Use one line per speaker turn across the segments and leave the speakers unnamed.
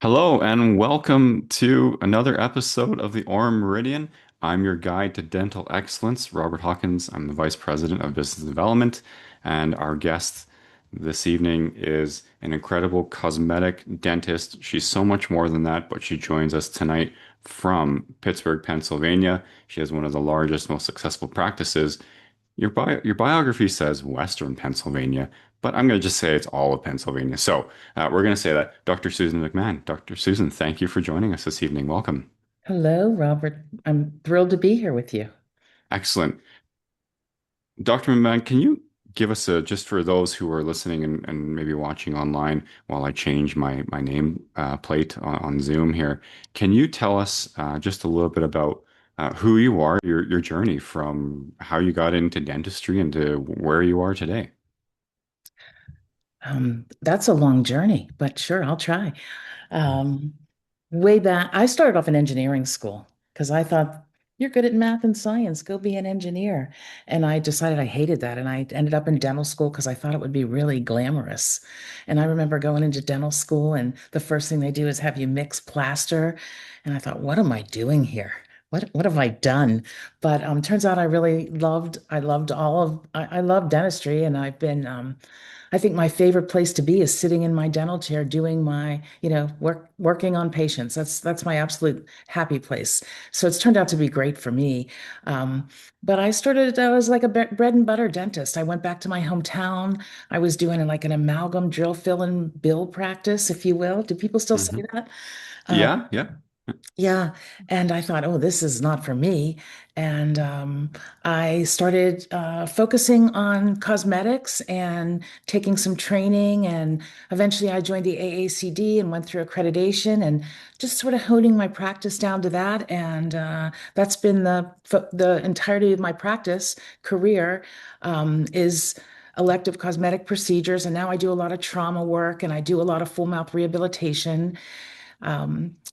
Hello and welcome to another episode of the Orem Meridian. I'm your guide to dental excellence, Robert Hawkins. I'm the Vice President of Business Development, and our guest this evening is an incredible cosmetic dentist. She's so much more than that, but she joins us tonight from Pittsburgh, Pennsylvania. She has one of the largest, most successful practices. Your biography says Western Pennsylvania, but I'm going to just say it's all of Pennsylvania. So we're going to say that Dr. Susan McMahon. Dr. Susan, thank you for joining us this evening. Welcome.
Hello, Robert. I'm thrilled to be here with you.
Excellent. Dr. McMahon, can you give us a, just for those who are listening and maybe watching online while I change my name plate on Zoom here, can you tell us just a little bit about who you are, your journey from how you got into dentistry and to where you are today?
That's a long journey, but sure, I'll try. Um, Way back, I started off in engineering school because I thought you're good at math and science, go be an engineer. And I decided I hated that. And I ended up in dental school because I thought it would be really glamorous. And I remember going into dental school, and the first thing they do is have you mix plaster. And I thought, what am I doing here? What have I done? But turns out I loved I loved dentistry, and I think my favorite place to be is sitting in my dental chair doing my, working on patients. That's my absolute happy place. So it's turned out to be great for me. Um, but I was like a bread and butter dentist. I went back to my hometown. I was doing like an amalgam drill, fill, and bill practice, if you will. Do people still say
Hmm.
that? Um,
Yeah, yeah.
yeah. And I thought, oh, this is not for me. And I started focusing on cosmetics and taking some training. And eventually I joined the AACD and went through accreditation and just sort of honing my practice down to that. And that's been the entirety of my practice career is elective cosmetic procedures. And now I do a lot of trauma work and I do a lot of full mouth rehabilitation.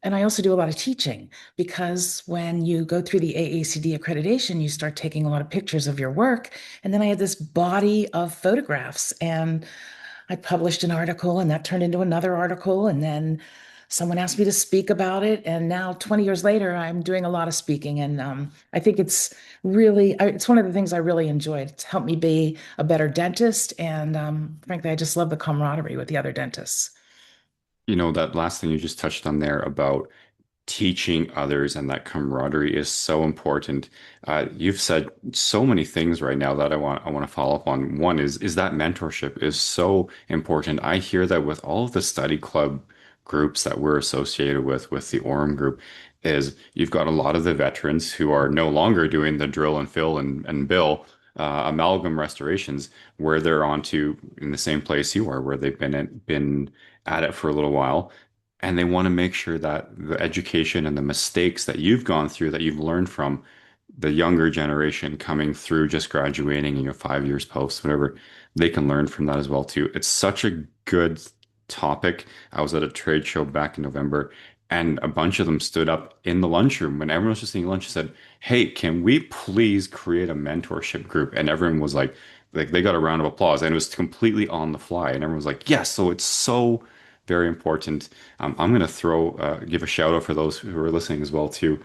And I also do a lot of teaching because when you go through the AACD accreditation, you start taking a lot of pictures of your work. And then I had this body of photographs, and I published an article, and that turned into another article. And then someone asked me to speak about it. And now, 20 years later, I'm doing a lot of speaking. And I think it's one of the things I really enjoyed. It's helped me be a better dentist. And frankly, I just love the camaraderie with the other dentists.
You know, that last thing you just touched on there about teaching others and that camaraderie is so important. You've said so many things right now that I want to follow up on. One is that mentorship is so important. I hear that with all of the study club groups that we're associated with the Orem group, is you've got a lot of the veterans who are no longer doing the drill and fill and bill amalgam restorations, where they're onto in the same place you are, where they've been at it for a little while and they want to make sure that the education and the mistakes that you've gone through, that you've learned from the younger generation coming through just graduating, 5 years post, whatever, they can learn from that as well too. It's such a good topic. I was at a trade show back in November and a bunch of them stood up in the lunchroom when everyone was just eating lunch and said, "Hey, can we please create a mentorship group?" And everyone was like they got a round of applause and it was completely on the fly. And everyone was like, "Yes." So it's so very important. I'm going to give a shout out for those who are listening as well too.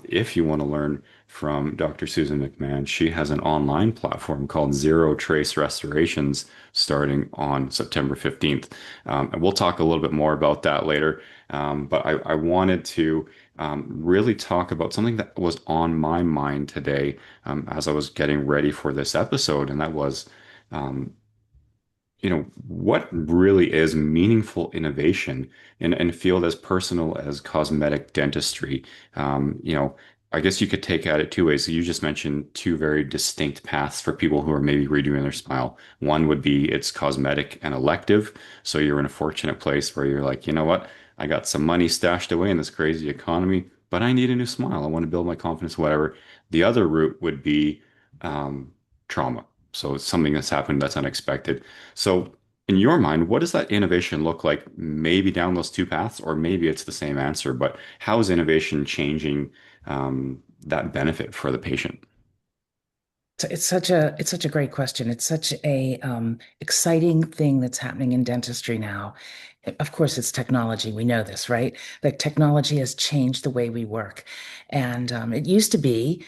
If you want to learn from Dr. Susan McMahon, she has an online platform called Zero Trace Restorations starting on September 15th. And we'll talk a little bit more about that later. But I wanted to really talk about something that was on my mind today as I was getting ready for this episode, and that was um, what really is meaningful innovation in a field as personal as cosmetic dentistry? I guess you could take at it two ways. So you just mentioned two very distinct paths for people who are maybe redoing their smile. One would be it's cosmetic and elective. So you're in a fortunate place where you're like, you know what? I got some money stashed away in this crazy economy, but I need a new smile. I want to build my confidence, whatever. The other route would be um, trauma. So it's something that's happened that's unexpected. So, in your mind, what does that innovation look like? Maybe down those two paths, or maybe it's the same answer, but how is innovation changing that benefit for the patient?
It's such a great question. It's such a exciting thing that's happening in dentistry now. Of course, it's technology. We know this, right? Like technology has changed the way we work. And it used to be,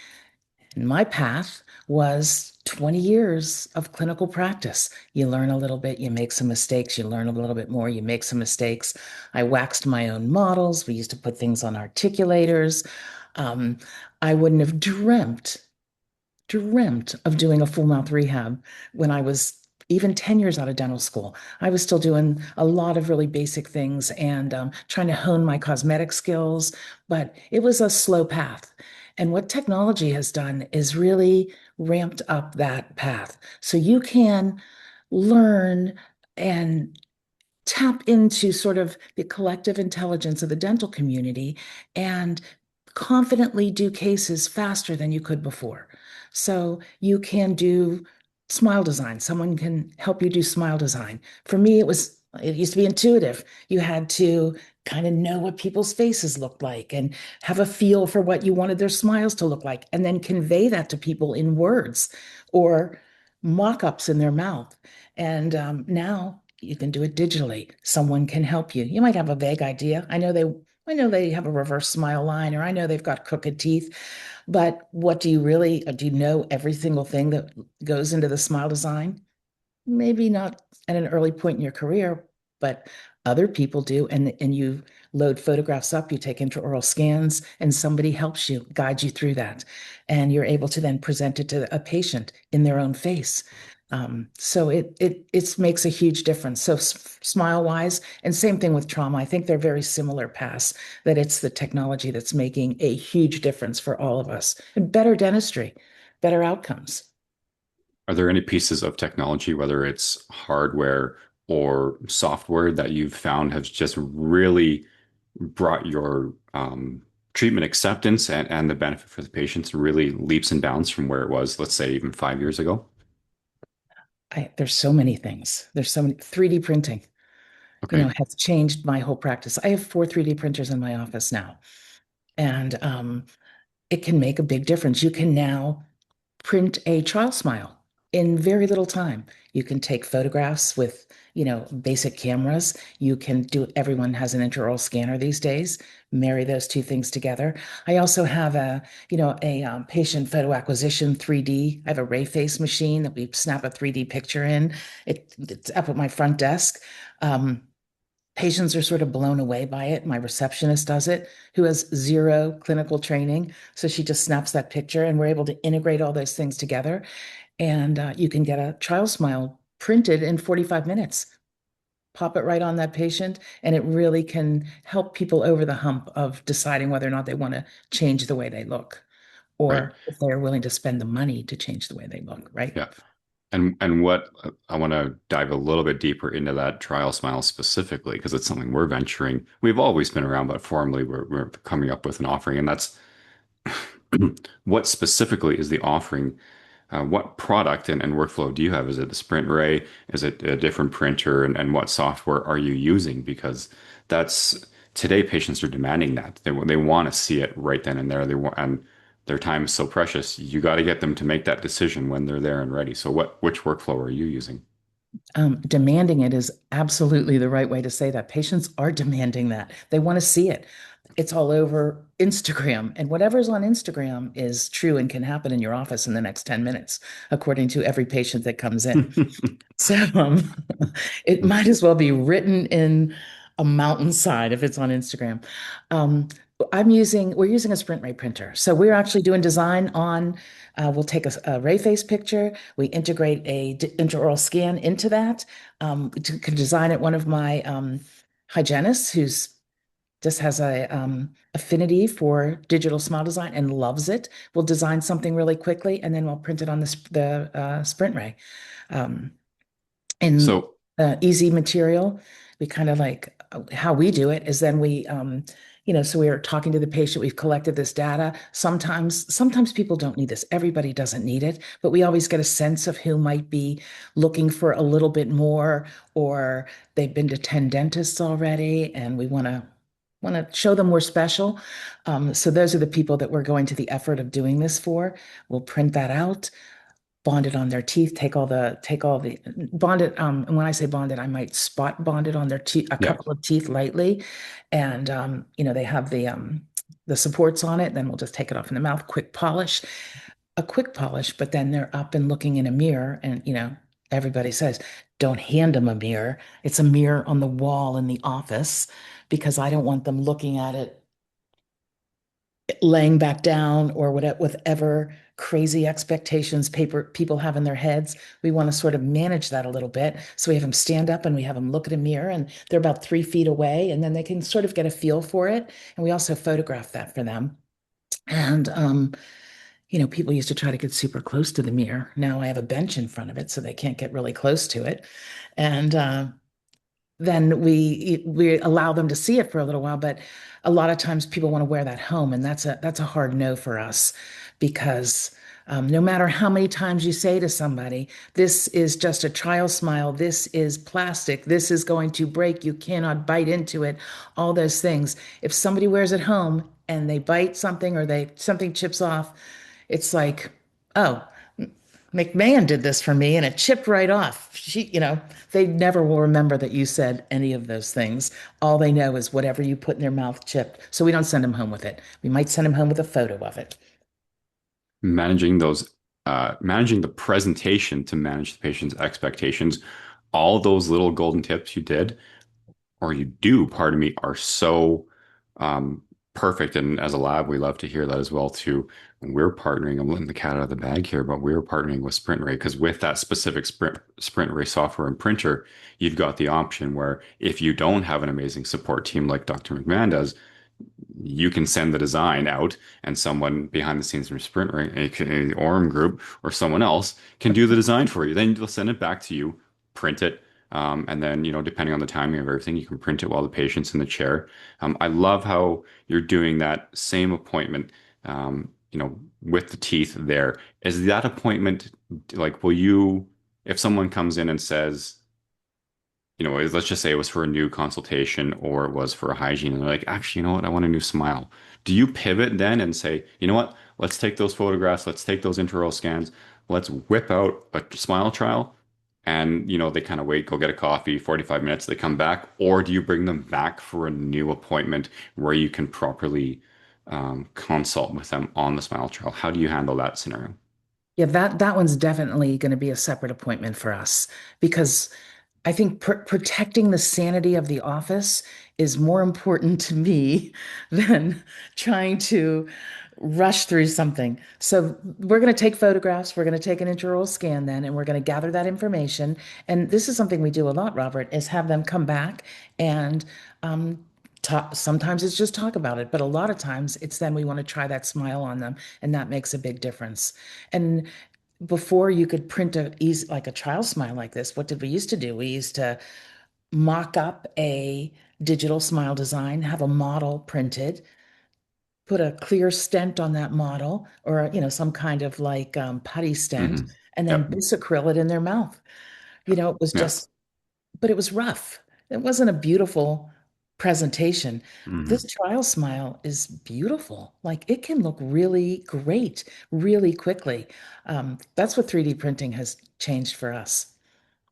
my path was 20 years of clinical practice. You learn a little bit, you make some mistakes, you learn a little bit more, you make some mistakes. I waxed my own models. We used to put things on articulators. Um, I wouldn't have dreamt of doing a full mouth rehab when I was even 10 years out of dental school. I was still doing a lot of really basic things and trying to hone my cosmetic skills, but it was a slow path. And what technology has done is really ramped up that path. So you can learn and tap into sort of the collective intelligence of the dental community and confidently do cases faster than you could before. So you can do smile design. Someone can help you do smile design. For me, it used to be intuitive. You had to kind of know what people's faces looked like and have a feel for what you wanted their smiles to look like, and then convey that to people in words or mock-ups in their mouth. And now you can do it digitally. Someone can help you. You might have a vague idea. I know they have a reverse smile line, or I know they've got crooked teeth, but what do you really, do you know every single thing that goes into the smile design? Maybe not at an early point in your career, but other people do. And you load photographs up, you take intraoral scans, and somebody helps you, guide you through that. And you're able to then present it to a patient in their own face. So it makes a huge difference. So smile wise, and same thing with trauma. I think they're very similar paths, that it's the technology that's making a huge difference for all of us, and better dentistry, better outcomes.
Are there any pieces of technology, whether it's hardware or software, that you've found has just really brought your treatment acceptance and the benefit for the patients really leaps and bounds from where it was, let's say, even 5 years ago?
There's so many things. There's so many 3D printing,
Okay.
has changed my whole practice. I have four 3D printers in my office now, and it can make a big difference. You can now print a trial smile in very little time. You can take photographs with, basic cameras. You can do, everyone has an intraoral scanner these days. Marry those two things together. I also have a patient photo acquisition 3D. I have a ray face machine that we snap a 3D picture in. It's up at my front desk. Um, Patients are sort of blown away by it. My receptionist does it, who has zero clinical training. So she just snaps that picture, and we're able to integrate all those things together. And you can get a trial smile printed in 45 minutes. Pop it right on that patient, and it really can help people over the hump of deciding whether or not they want to change the way they look,
Right.
or if they're willing to spend the money to change the way they look, right?
Yeah. And what I want to dive a little bit deeper into that trial smile specifically, because it's something we're venturing. We've always been around, but formally we're coming up with an offering, and that's what specifically is the offering? What product and workflow do you have? Is it the Sprint Ray? Is it a different printer? And what software are you using? Because that's today patients are demanding that. They want to see it right then and there. They want, and their time is so precious. You got to get them to make that decision when they're there and ready. So which workflow are you using?
Demanding it is absolutely the right way to say that. Patients are demanding that. They want to see it. It's all over Instagram, and whatever's on Instagram is true and can happen in your office in the next 10 minutes, according to every patient that comes in. So it might as well be written in a mountainside if it's on Instagram. Um, we're using a Sprint Ray printer. So we're actually doing design on, we'll take a ray face picture, we integrate a intraoral scan into that, to design it. One of my hygienists who's just has a affinity for digital smile design and loves it, will design something really quickly, and then we'll print it on the Sprint Ray. Um, in
So
easy material. We kind of like, how we do it is then so we are talking to the patient. We've collected this data. Sometimes people don't need this. Everybody doesn't need it, but we always get a sense of who might be looking for a little bit more, or they've been to 10 dentists already, and we want to show them we're special. So those are the people that we're going to the effort of doing this for. We'll print that out. bond it on their teeth, take all the bond it. And when I say bond it, I might spot bond it on their teeth, a
Yeah.
couple of teeth lightly. And they have the supports on it. Then we'll just take it off in the mouth, a quick polish, but then they're up and looking in a mirror. And, everybody says, don't hand them a mirror. It's a mirror on the wall in the office because I don't want them looking at it laying back down or whatever crazy expectations people have in their heads. We want to sort of manage that a little bit. So we have them stand up and we have them look at a mirror and they're about 3 feet away and then they can sort of get a feel for it. And we also photograph that for them. And, people used to try to get super close to the mirror. Now I have a bench in front of it so they can't get really close to it. And then we allow them to see it for a little while, but a lot of times people want to wear that home, and that's a hard no for us because no matter how many times you say to somebody, this is just a trial smile, this is plastic, this is going to break, you cannot bite into it, all those things. If somebody wears it home and they bite something or they something chips off, it's like, oh, McMahon did this for me and it chipped right off. They never will remember that you said any of those things. All they know is whatever you put in their mouth chipped. So we don't send them home with it. We might send them home with a photo of it.
Managing managing the presentation to manage the patient's expectations, all those little golden tips you did, or you do, pardon me, are so um, perfect. And as a lab, we love to hear that as well too. We're partnering, I'm letting the cat out of the bag here, but we're partnering with Sprint Ray because with that specific Sprint Ray software and printer, you've got the option where if you don't have an amazing support team like Dr. McMahon does, you can send the design out and someone behind the scenes from Sprint, right, aka Orm Group or someone else can do the design for you. Then they'll send it back to you, print it, and then, depending on the timing of everything, you can print it while the patient's in the chair. I love how you're doing that same appointment, with the teeth there. Is that appointment like, if someone comes in and says, let's just say it was for a new consultation or it was for a hygiene, and they're like, actually, you know what? I want a new smile. Do you pivot then and say, you know what? Let's take those photographs, let's take those intraoral scans, let's whip out a smile trial, and they kind of wait, go get a coffee, 45 minutes, they come back, or do you bring them back for a new appointment where you can properly consult with them on the smile trial? How do you handle that scenario?
Yeah, that one's definitely going to be a separate appointment for us because I think protecting the sanity of the office is more important to me than trying to rush through something. So we're going to take photographs, we're going to take an intraoral scan then, and we're going to gather that information. And this is something we do a lot, Robert, is have them come back and talk. Sometimes it's just talk about it, but a lot of times it's then we want to try that smile on them, and that makes a big difference. And before you could print like a child smile like this, what did we used to do? We used to mock up a digital smile design, have a model printed, put a clear stent on that model or some kind of like putty stent,
Hmm.
and then
Yep.
bisacryl it in their mouth. It was
Yeah.
just, but it was rough. It wasn't a beautiful presentation. This
Hmm.
trial smile is beautiful. Like it can look really great really quickly. That's what 3D printing has changed for us.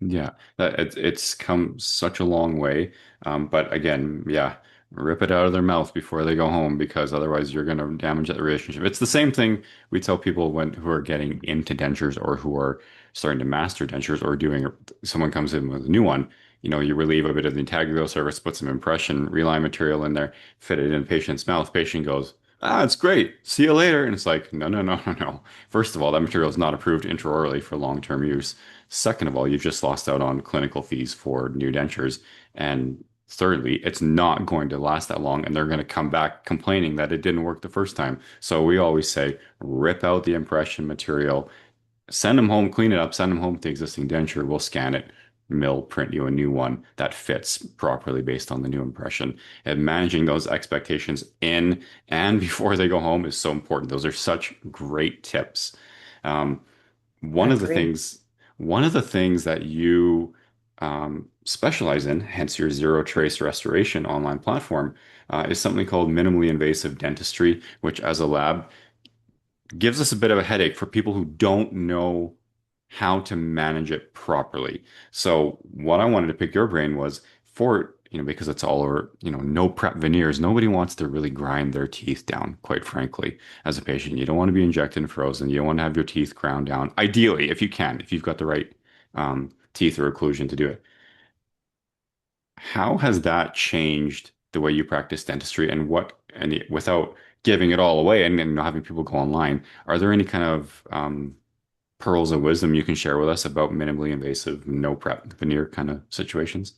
Yeah, it's come such a long way. But again, yeah, rip it out of their mouth before they go home because otherwise you're going to damage that relationship. It's the same thing we tell people who are getting into dentures or who are starting to master dentures or someone comes in with a new one. You relieve a bit of the intaglio surface, put some impression reline material in there, fit it in the patient's mouth. Patient goes, ah, it's great. See you later. And it's like, no, no, no, no, no. First of all, that material is not approved intraorally for long-term use. Second of all, you've just lost out on clinical fees for new dentures. And thirdly, it's not going to last that long, and they're going to come back complaining that it didn't work the first time. So we always say, rip out the impression material, send them home, clean it up, send them home with the existing denture. We'll scan it, mill, print you a new one that fits properly based on the new impression. And managing those expectations in and before they go home is so important. Those are such great tips. Um, one
I
of the
agree.
things, one of the things that you specialize in, hence your zero trace restoration online platform, is something called minimally invasive dentistry, which as a lab gives us a bit of a headache for people who don't know. how to manage it properly. So what I wanted to pick your brain was for, because it's all over, no prep veneers. Nobody wants to really grind their teeth down, quite frankly, as a patient. You don't want to be injected and frozen. You don't want to have your teeth ground down. Ideally, if you can, if you've got the right teeth or occlusion to do it. How has that changed the way you practice dentistry and without giving it all away and having people go online, are there any kind of pearls of wisdom you can share with us about minimally invasive, no prep veneer kind of situations?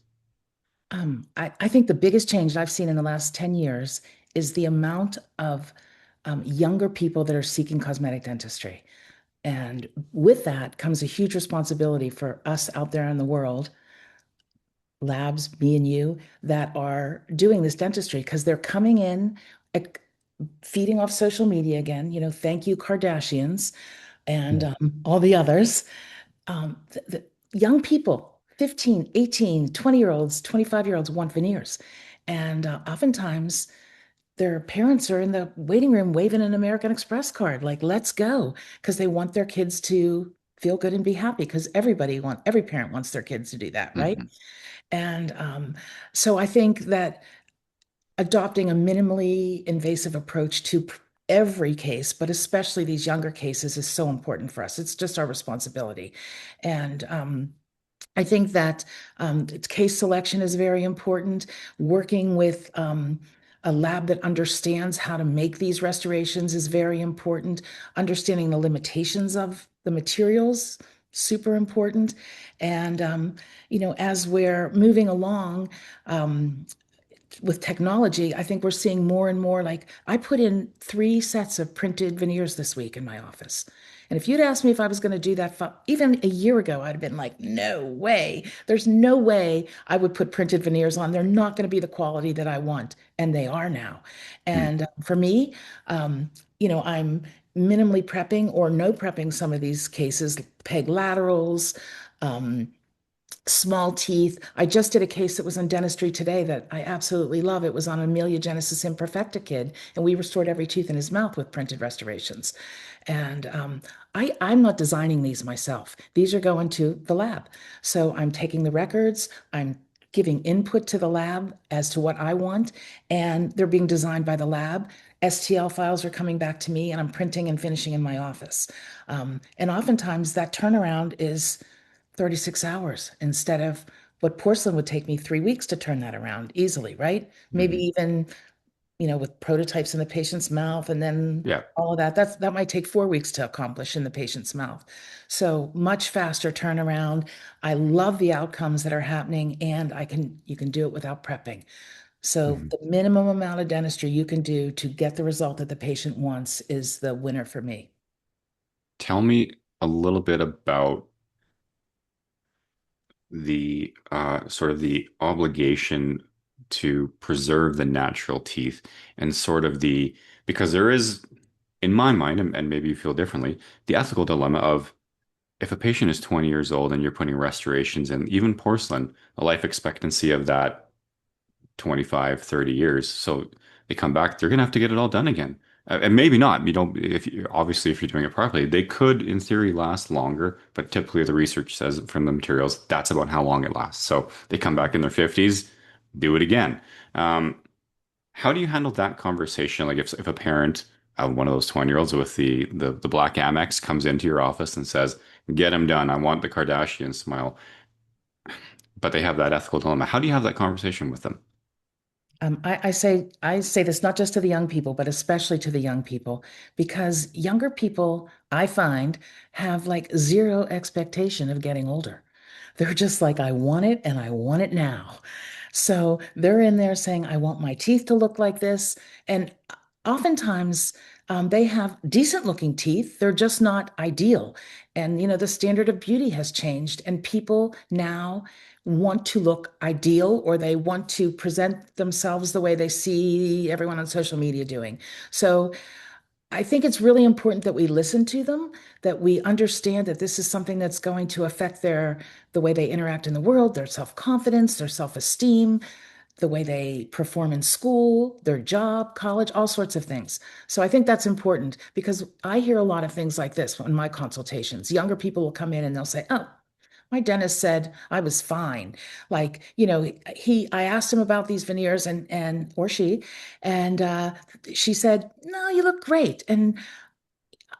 I think the biggest change that I've seen in the last 10 years is the amount of younger people that are seeking cosmetic dentistry. And with that comes a huge responsibility for us out there in the world, labs, me and you, that are doing this dentistry because they're coming in, ec- feeding off social media again. Thank you, Kardashians and all the others. The young people, 15, 18, 20-year-olds, 25-year-olds want veneers. And oftentimes their parents are in the waiting room waving an American Express card, like, let's go, because they want their kids to feel good and be happy, because every parent wants their kids to do that, right?
Hmm.
And so I think that adopting a minimally invasive approach to every case, but especially these younger cases, is so important for us. It's just our responsibility. And I think that case selection is very important. Working with a lab that understands how to make these restorations is very important. Understanding the limitations of the materials, super important. And, as we're moving along, um, with technology, I think we're seeing more and more. Like, I put in 3 sets of printed veneers this week in my office. And if you'd asked me if I was going to do that even a year ago, I'd have been like, no way. There's no way I would put printed veneers on. They're not going to be the quality that I want. And they are now. And for me, I'm minimally prepping or no prepping some of these cases, peg laterals, um, small teeth. I just did a case that was on dentistry today that I absolutely love. It was on Amelia Genesis Imperfecta kid, and we restored every tooth in his mouth with printed restorations. And I'm not designing these myself. These are going to the lab. So I'm taking the records, I'm giving input to the lab as to what I want, and they're being designed by the lab. STL files are coming back to me, and I'm printing and finishing in my office. And oftentimes that turnaround is 36 hours instead of what porcelain would take me 3 weeks to turn that around easily, right? Maybe
Hmm.
even, with prototypes in the patient's mouth and then
Yeah.
all of that, that might take 4 weeks to accomplish in the patient's mouth. So much faster turnaround. I love the outcomes that are happening, and you can do it without prepping. So
Hmm.
the minimum amount of dentistry you can do to get the result that the patient wants is the winner for me.
Tell me a little bit about the sort of the obligation to preserve the natural teeth and sort of because there is, in my mind, and maybe you feel differently, the ethical dilemma of if a patient is 20 years old and you're putting restorations in, even porcelain, the life expectancy of that 25, 30 years. So they come back, they're going to have to get it all done again. And maybe not. You don't, obviously, if you're doing it properly, they could, in theory, last longer. But typically, the research says from the materials, that's about how long it lasts. So they come back in their 50s, do it again. Um, how do you handle that conversation? Like if a parent, one of those 20-year-olds with the black Amex comes into your office and says, get him done. I want the Kardashian smile. But they have that ethical dilemma. How do you have that conversation with them?
I say this not just to the young people, but especially to the young people, because younger people, I find, have like zero expectation of getting older. They're just like, I want it and I want it now. So they're in there saying, I want my teeth to look like this. And oftentimes, they have decent looking teeth. They're just not ideal. And, the standard of beauty has changed, and people now want to look ideal, or they want to present themselves the way they see everyone on social media doing. So I think it's really important that we listen to them, that we understand that this is something that's going to affect the way they interact in the world, their self-confidence, their self-esteem. the way they perform in school, their job, college, all sorts of things. So I think that's important because I hear a lot of things like this in my consultations. Younger people will come in and they'll say, "Oh, my dentist said I was fine." Like, I asked him about these veneers and or she, and she said, "No, you look great." And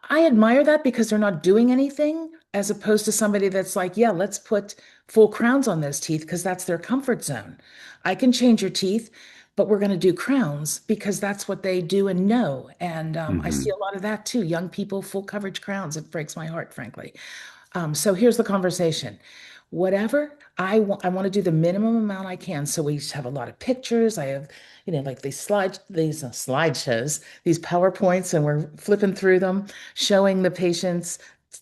I admire that because they're not doing anything, as opposed to somebody that's like, "Yeah, let's put full crowns on those teeth because that's their comfort zone. I can change your teeth, but we're going to do crowns because that's what they do and know." And I see
Hmm.
a lot of that too. Young people, full coverage crowns. It breaks my heart, frankly. So here's the conversation. Whatever I want to do the minimum amount I can. So we have a lot of pictures. I have, like these slideshows, these PowerPoints, and we're flipping through them, showing the patients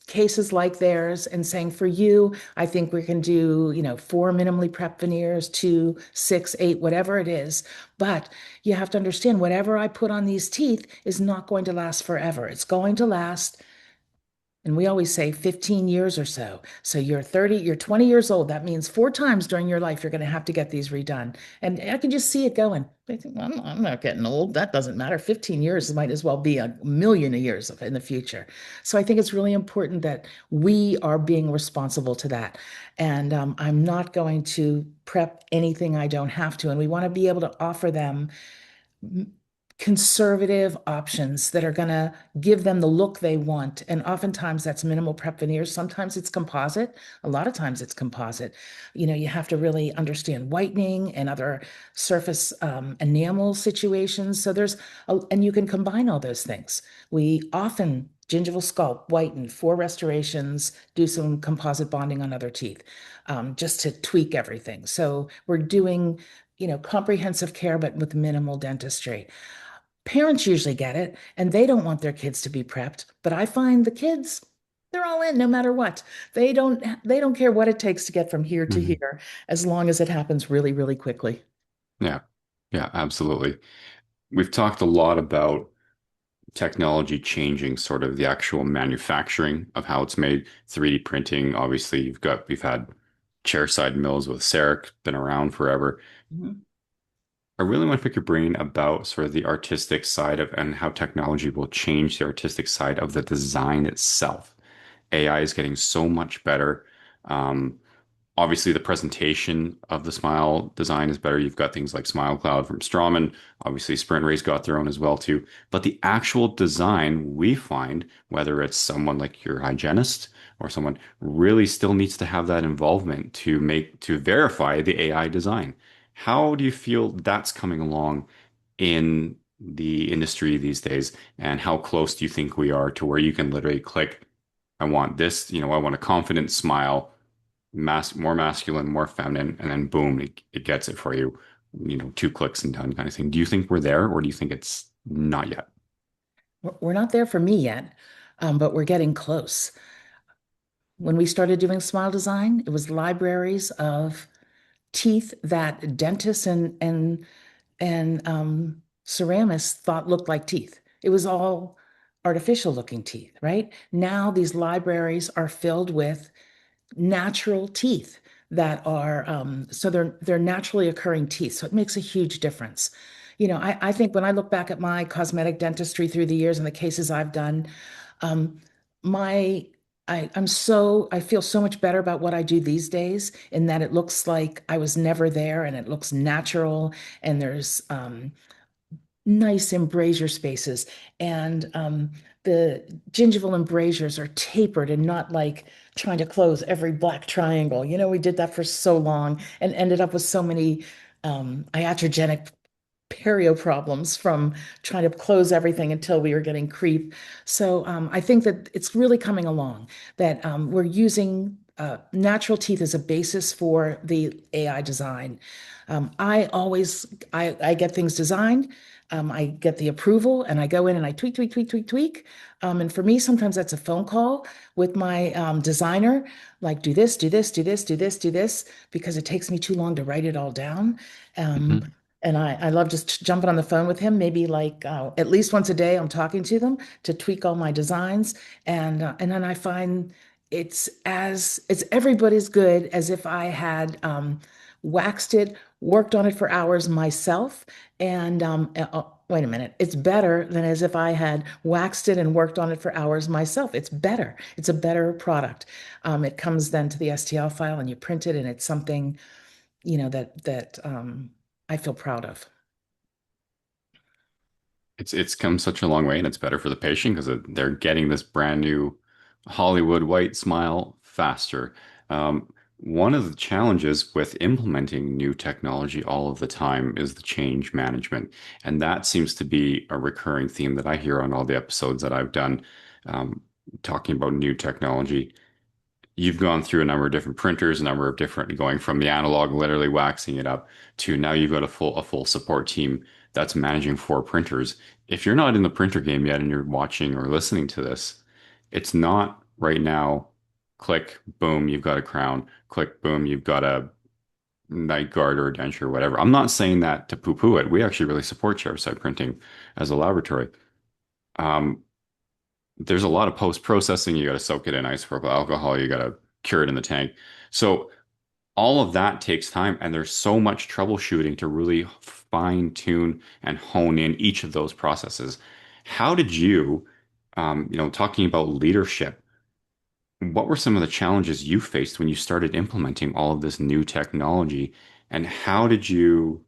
cases like theirs and saying, for you, I think we can do, four minimally prepped veneers, two, six, eight, whatever it is. But you have to understand, whatever I put on these teeth is not going to last forever. It's going to last, and we always say 15 years or so. So you're 30, you're 20 years old. That means four times during your life you're going to have to get these redone. And I can just see it going. I think, I'm not getting old. That doesn't matter. 15 years might as well be a million of years in the future. So I think it's really important that we are being responsible to that. And I'm not going to prep anything I don't have to. And we want to be able to offer them conservative options that are going to give them the look they want. And oftentimes that's minimal prep veneers. Sometimes it's composite. A lot of times it's composite. You have to really understand whitening and other surface enamel situations. So and you can combine all those things. We often gingival sculpt, whiten, four restorations, do some composite bonding on other teeth, just to tweak everything. So we're doing, comprehensive care, but with minimal dentistry. Parents usually get it and they don't want their kids to be prepped, but I find the kids, they're all in no matter what. They don't care what it takes to get from here to
Hmm.
here as long as it happens really, really quickly.
Yeah. Yeah, absolutely. We've talked a lot about technology changing sort of the actual manufacturing of how it's made. 3D printing, obviously, we've had chairside mills with CEREC, been around forever.
Mhm.
I really want to pick your brain about sort of the artistic side of and how technology will change the artistic side of the design itself. AI is getting so much better. Um, Obviously, the presentation of the Smile design is better. You've got things like Smile Cloud from Strawman. Obviously, Sprint Ray's got their own as well too. But the actual design, we find, whether it's someone like your hygienist or someone, really still needs to have that involvement to verify the AI design. How do you feel that's coming along in the industry these days? And how close do you think we are to where you can literally click, I want this, I want a confident smile, more masculine, more feminine, and then boom, it gets it for you, two clicks and done kind of thing. Do you think we're there, or do you think it's not yet?
We're not there for me yet, but we're getting close. When we started doing smile design, it was libraries of teeth that dentists and ceramists thought looked like teeth. It was all artificial looking teeth, right? Now these libraries are filled with natural teeth that are so they're naturally occurring teeth. So it makes a huge difference. I think when I look back at my cosmetic dentistry through the years and the cases I've done, um, my I feel so much better about what I do these days in that it looks like I was never there and it looks natural and there's nice embrasure spaces. And the gingival embrasures are tapered and not like trying to close every black triangle. We did that for so long and ended up with so many iatrogenic perio problems from trying to close everything until we were getting creep. So I think that it's really coming along that we're using natural teeth as a basis for the AI design. I get things designed. I get the approval and I go in and I tweak, tweak, tweak, tweak, tweak. And for me, sometimes that's a phone call with my designer, like do this, do this, do this, do this, do this, because it takes me too long to write it all down. Um,
Hmm.
and I love just jumping on the phone with him, maybe like at least once a day, I'm talking to them to tweak all my designs. And then I find it's every bit as good as if I had waxed it, worked on it for hours myself, and wait a minute, it's better than as if I had waxed it and worked on it for hours myself. It's better. It's a better product. It comes then to the STL file and you print it, and it's something, that I feel proud of.
It's come such a long way, and it's better for the patient because they're getting this brand new Hollywood white smile faster. One of the challenges with implementing new technology all of the time is the change management, and that seems to be a recurring theme that I hear on all the episodes that I've done, um, talking about new technology. You've gone through a number of different printers, a number of different going from the analog, literally waxing it up, to now you've got a full support team that's managing four printers. If you're not in the printer game yet and you're watching or listening to this, it's not right now. Click, boom, you've got a crown. Click, boom, you've got a night guard or a denture or whatever. I'm not saying that to poo-poo it. We actually really support chairside printing as a laboratory. Um, there's a lot of post-processing. You got to soak it in isopropyl alcohol. You got to cure it in the tank. So all of that takes time, and there's so much troubleshooting to really fine tune and hone in each of those processes. How did you, talking about leadership, what were some of the challenges you faced when you started implementing all of this new technology, and how did you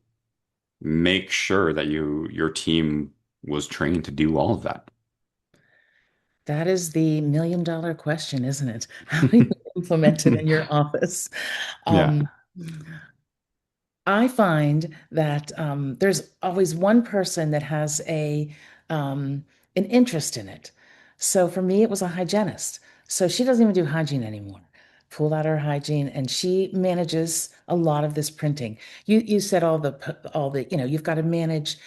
make sure that your team was trained to do all of that?
That is the million-dollar question, isn't it? How do you implement it in your office?
Yeah.
Um, I find that there's always one person that has an interest in it. So for me, it was a hygienist. So she doesn't even do hygiene anymore. Pulled out her hygiene, and she manages a lot of this printing. You said all the you've got to manage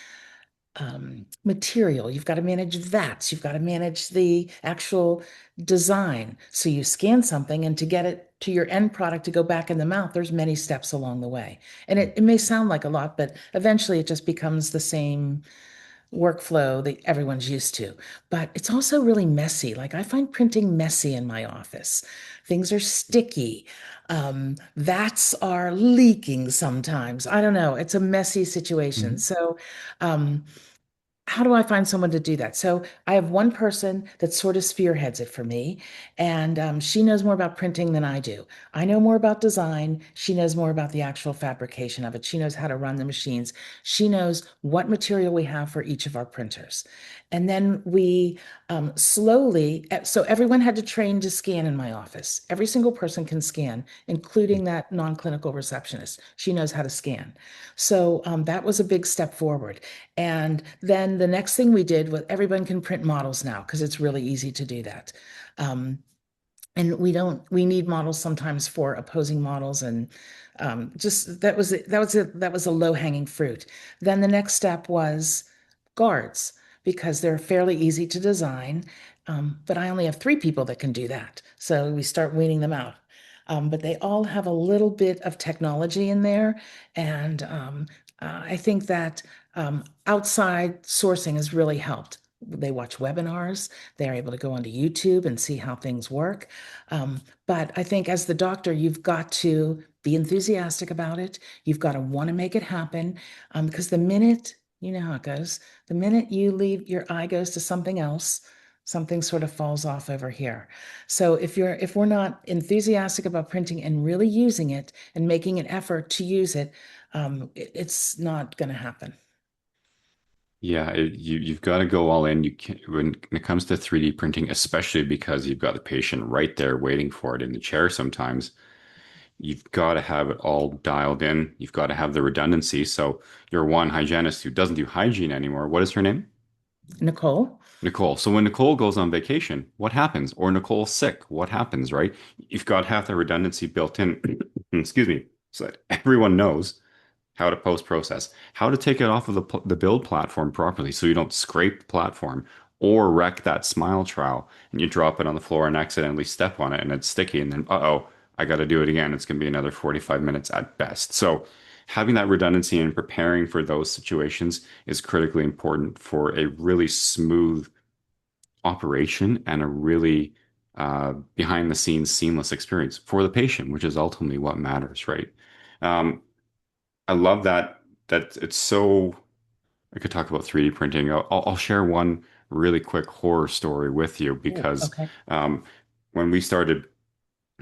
material. You've got to manage VATs. You've got to manage the actual design. So you scan something, and to get it to your end product to go back in the mouth, there's many steps along the way. And it may sound like a lot, but eventually it just becomes the same workflow that everyone's used to. But it's also really messy. Like I find printing messy in my office. Things are sticky. VATs are leaking sometimes. I don't know. It's a messy situation.
Mhm.
So, how do I find someone to do that? So I have one person that sort of spearheads it for me, and she knows more about printing than I do. I know more about design. She knows more about the actual fabrication of it. She knows how to run the machines. She knows what material we have for each of our printers. And then we slowly, so everyone had to train to scan in my office. Every single person can scan, including that non-clinical receptionist. She knows how to scan. So that was a big step forward. And then the next thing we did was everyone can print models now because it's really easy to do that. Um, and we need models sometimes for opposing models, and just that was a low-hanging fruit. Then the next step was guards, because they're fairly easy to design, but I only have three people that can do that, so we start weaning them out. But they all have a little bit of technology in there, and I think that outside sourcing has really helped. They watch webinars. They're able to go onto YouTube and see how things work. But I think as the doctor, you've got to be enthusiastic about it. You've got to want to make it happen, because the minute, you know how it goes, the minute you leave, your eye goes to something else, something sort of falls off over here. So if we're not enthusiastic about printing and really using it and making an effort to use it, it's not going to happen.
Yeah, you've got to go all in. You can when it comes to 3D printing, especially because you've got the patient right there waiting for it in the chair sometimes. You've got to have it all dialed in. You've got to have the redundancy. So your one hygienist who doesn't do hygiene anymore, what is her name?
Nicole?
Nicole. So when Nicole goes on vacation, what happens? Or Nicole's sick, what happens, right? You've got to have the redundancy built in, excuse me, so that everyone knows how to post process, how to take it off of the build platform properly so you don't scrape the platform or wreck that smile trowel and you drop it on the floor and accidentally step on it and it's sticky and then uh-oh, I got to do it again. It's going to be another 45 minutes at best. So having that redundancy and preparing for those situations is critically important for a really smooth operation and a really behind the scenes seamless experience for the patient, which is ultimately what matters, right? Um, I love that it's so. I could talk about 3D printing. I'll share one really quick horror story with you
Oh,
because
okay.
when we started,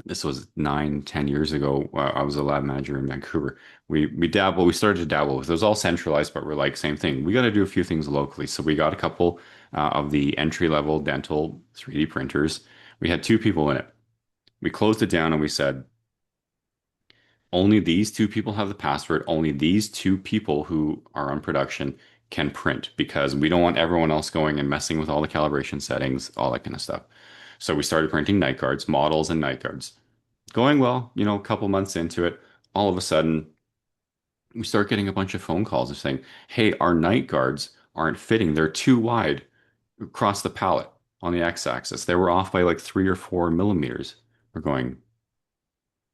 this was 9, 10 years ago. I was a lab manager in Vancouver. We started to dabble with it. It was all centralized, but we're like, same thing. We got to do a few things locally. So we got a couple of the entry-level dental 3D printers. We had two people in it. We closed it down and we said, only these two people have the password. Only these two people who are on production can print because we don't want everyone else going and messing with all the calibration settings, all that kind of stuff. So we started printing night guards, models and night guards. Going well, a couple months into it, all of a sudden we start getting a bunch of phone calls of saying, "Hey, our night guards aren't fitting. They're too wide across the palate on the x-axis. They were off by like 3 or 4 millimeters." We're going,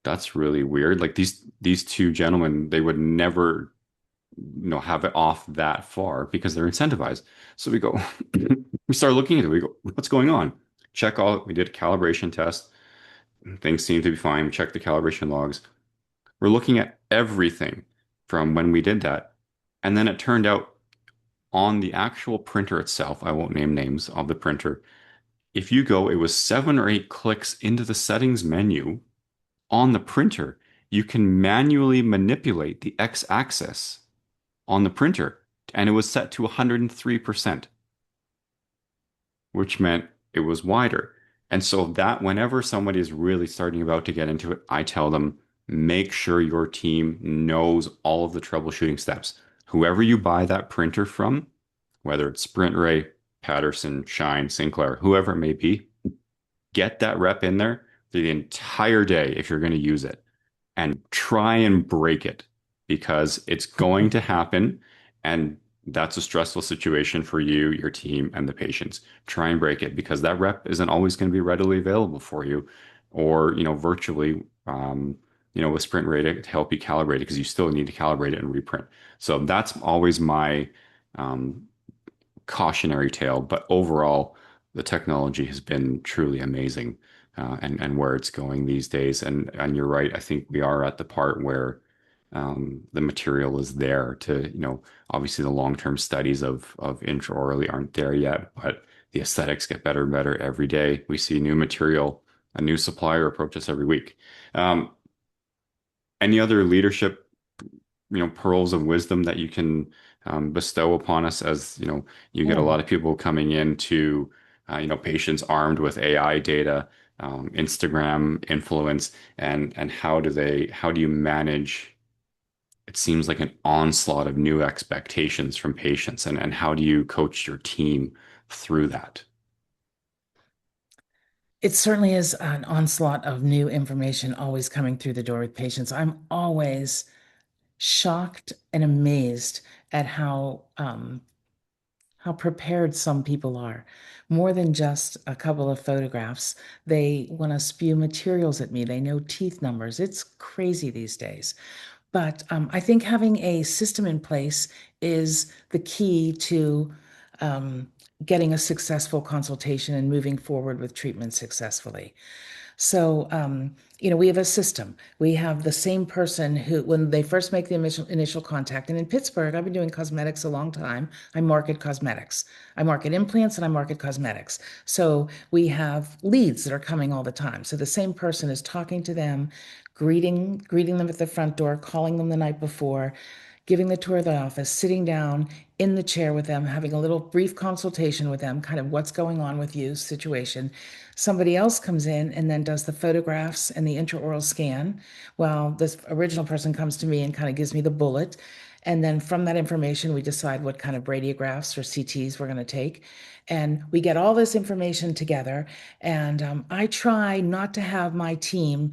that's really weird. Like these two gentlemen, they would never, have it off that far because they're incentivized. So we go, we start looking into it. We go, what's going on? Check all. We did a calibration test. Things seem to be fine. We checked the calibration logs. We're looking at everything from when we did that, and then it turned out on the actual printer itself. I won't name names of the printer. If you go, it was 7 or 8 clicks into the settings menu on the printer, you can manually manipulate the x-axis on the printer, and it was set to 103%, which meant it was wider. And so that whenever somebody is really starting about to get into it, I tell them, make sure your team knows all of the troubleshooting steps. Whoever you buy that printer from, whether it's Sprint Ray, Patterson, Shine, Sinclair, whoever it may be, get that rep in there for the entire day if you're going to use it and try and break it because it's going to happen. And that's a stressful situation for you, your team, and the patients. Try and break it because that rep isn't always going to be readily available for you or, virtually, with Sprint Radix to help you calibrate it because you still need to calibrate it and reprint. So that's always my um, cautionary tale, but overall, the technology has been truly amazing, and where it's going these days. And you're right. I think we are at the part where the material is there to, obviously the long-term studies of intraorally aren't there yet, but the aesthetics get better and better every day. We see new material, a new supplier approach us every week. Um, any other leadership pearls of wisdom that you can bestow upon us as, you get a
Oh,
lot of people coming into, patients armed with AI data, Instagram influence, and how do you manage, it seems like an onslaught of new expectations from patients, and how do you coach your team through that?
it certainly is an onslaught of new information always coming through the door with patients. I'm always shocked and amazed at how prepared some people are. More than just a couple of photographs, they want to spew materials at me. They know teeth numbers. It's crazy these days. But I think having a system in place is the key to um, getting a successful consultation and moving forward with treatment successfully. So, we have a system. We have the same person who, when they first make the initial contact, and in Pittsburgh, I've been doing cosmetics a long time. I market cosmetics. I market implants and I market cosmetics. So we have leads that are coming all the time. So the same person is talking to them, greeting them at the front door, calling them the night before, giving the tour of the office, sitting down in the chair with them, having a little brief consultation with them, kind of what's going on with you situation. Somebody else comes in and then does the photographs and the intraoral scan. Well, this original person comes to me and kind of gives me the bullet. And then from that information, we decide what kind of radiographs or CTs we're going to take. And we get all this information together. And I try not to have my team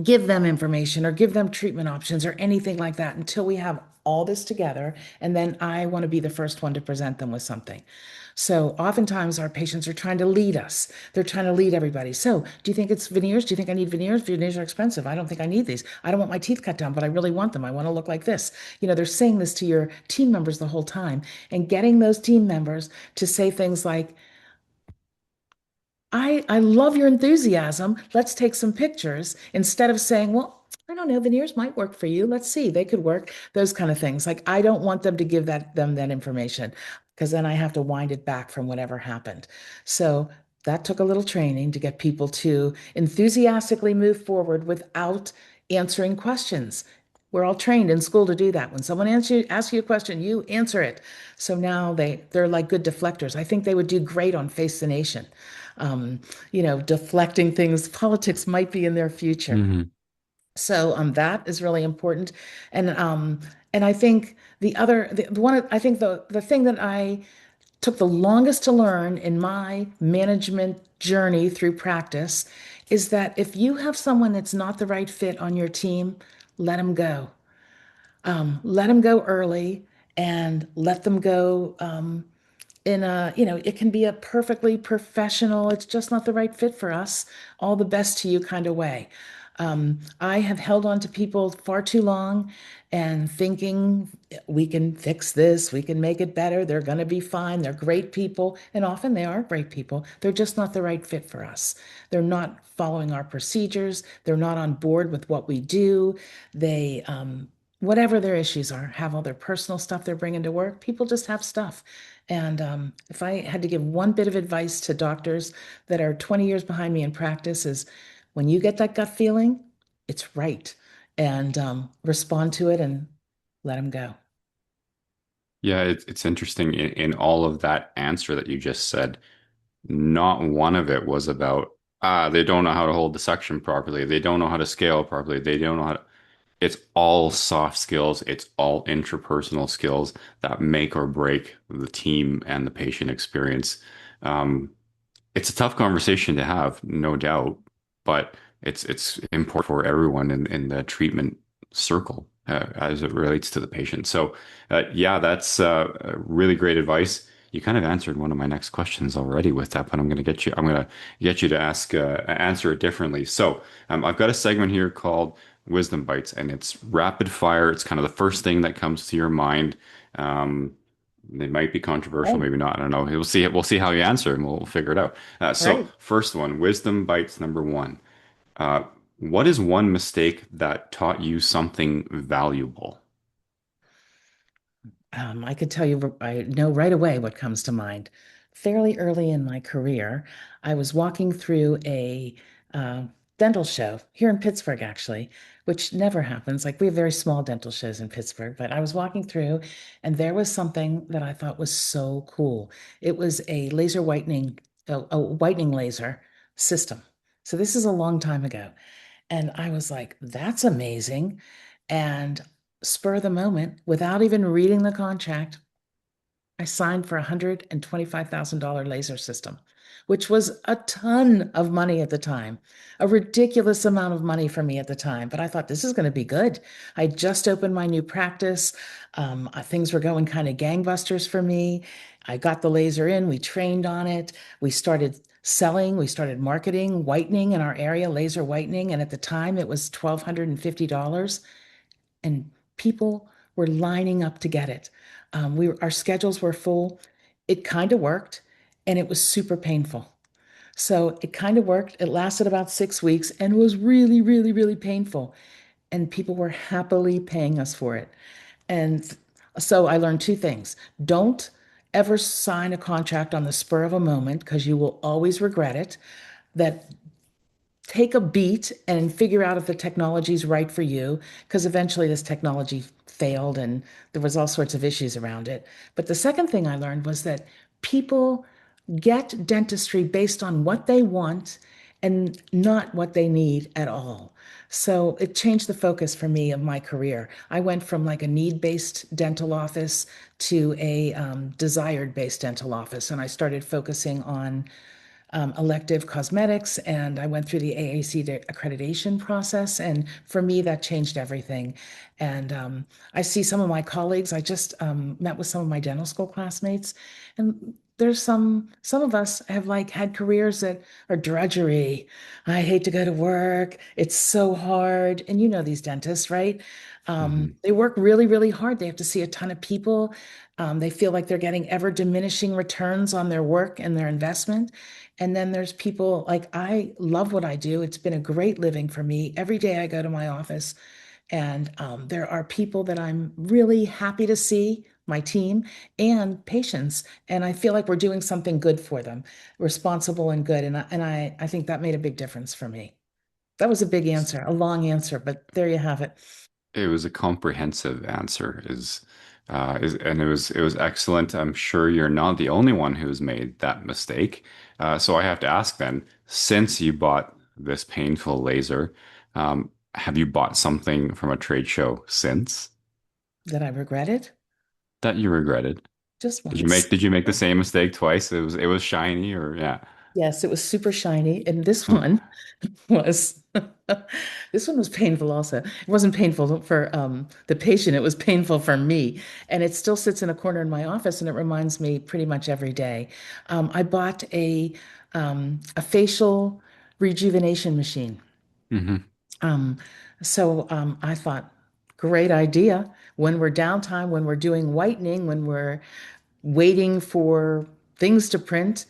give them information or give them treatment options or anything like that until we have all this together. And then I want to be the first one to present them with something. So oftentimes our patients are trying to lead us. They're trying to lead everybody. So do you think it's veneers? Do you think I need veneers? Veneers are expensive. I don't think I need these. I don't want my teeth cut down, but I really want them. I want to look like this. They're saying this to your team members the whole time and getting those team members to say things like, I love your enthusiasm. Let's take some pictures instead of saying, well, I don't know, veneers might work for you. Let's see, they could work. Those kind of things. Like I don't want them to give that information because then I have to wind it back from whatever happened. So that took a little training to get people to enthusiastically move forward without answering questions. We're all trained in school to do that. When someone asks you a question, you answer it. So now they're like good deflectors. I think they would do great on Face the Nation. Um, deflecting things. Politics might be in their future.
Hmm.
So that is really important. And I think the one I think the thing that I took the longest to learn in my management journey through practice is that if you have someone that's not the right fit on your team, let them go. Let them go early and let them go in it can be a perfectly professional, it's just not the right fit for us, all the best to you kind of way. I have held on to people far too long and thinking we can fix this, we can make it better, they're going to be fine, they're great people. And often they are great people. They're just not the right fit for us. They're not following our procedures, they're not on board with what we do. They, whatever their issues are, have all their personal stuff they're bringing to work. People just have stuff. And if I had to give one bit of advice to doctors that are 20 years behind me in practice, is when you get that gut feeling, it's right. And respond to it and let them go.
Yeah, it's interesting in all of that answer that you just said. Not one of it was about, they don't know how to hold the suction properly. They don't know how to scale properly. They don't know how to. It's all soft skills. It's all interpersonal skills that make or break the team and the patient experience. Um, it's a tough conversation to have, no doubt, but it's important for everyone in the treatment circle as it relates to the patient. So, yeah, that's really great advice. You kind of answered one of my next questions already with that, but I'm going to get you to answer it differently. So, I've got a segment here called Wisdom Bites, and it's rapid fire. It's kind of the first thing that comes to your mind. Um, they might be controversial,
Right.
maybe not. I don't know. We'll see. We'll see how you answer, and we'll figure it out. So,
Right.
first one, wisdom bites number one. Uh, what is one mistake that taught you something valuable?
I could tell you, I know right away what comes to mind. Fairly early in my career, I was walking through a uh, dental show here in Pittsburgh, actually, which never happens. Like we have very small dental shows in Pittsburgh, but I was walking through and there was something that I thought was so cool. It was a laser whitening, a whitening laser system. So this is a long time ago. And I was like, that's amazing. And spur of the moment, without even reading the contract, I signed for a $125,000 laser system, which was a ton of money at the time, a ridiculous amount of money for me at the time. But I thought this is going to be good. I just opened my new practice. Things were going kind of gangbusters for me. I got the laser in, we trained on it, we started selling, we started marketing, whitening in our area, laser whitening. And at the time, it was $1,250 and people were lining up to get it. Our schedules were full. It kind of worked, and it was super painful. So it kind of worked. It lasted about 6 weeks and was really, really, really painful. And people were happily paying us for it. And so I learned two things. Don't ever sign a contract on the spur of a moment because you will always regret it. That take a beat and figure out if the technology is right for you, because eventually this technology failed and there was all sorts of issues around it. But the second thing I learned was that people get dentistry based on what they want and not what they need at all. So it changed the focus for me of my career. I went from like a need-based dental office to a desired-based dental office, and I started focusing on elective cosmetics, and I went through the AAC accreditation process. And for me, that changed everything. And I see some of my colleagues, I just met with some of my dental school classmates, and there's some of us have like had careers that are drudgery. I hate to go to work. It's so hard. And you know these dentists, right?
Hmm.
They work really, really hard. They have to see a ton of people. They feel like they're getting ever diminishing returns on their work and their investment. And then there's people like I love what I do. It's been a great living for me. Every day I go to my office. And there are people that I'm really happy to see, my team and patients. And I feel like we're doing something good for them, responsible and good. And I think that made a big difference for me. That was a big answer, a long answer, but there you have it.
It was a comprehensive answer, and it was excellent. I'm sure you're not the only one who's made that mistake. So I have to ask then, since you bought this painful laser, have you bought something from a trade show since
Did I regret it?
that you regretted?
Just
Did you
once.
make did you make the same mistake twice? It was shiny or yeah.
Yes, it was super shiny. And this one was this one was painful also. It wasn't painful for the patient, it was painful for me. And it still sits in a corner in my office and it reminds me pretty much every day. I bought a facial rejuvenation machine.
Hmm.
Um, so I thought, great idea. When we're downtime, when we're doing whitening, when we're waiting for things to print,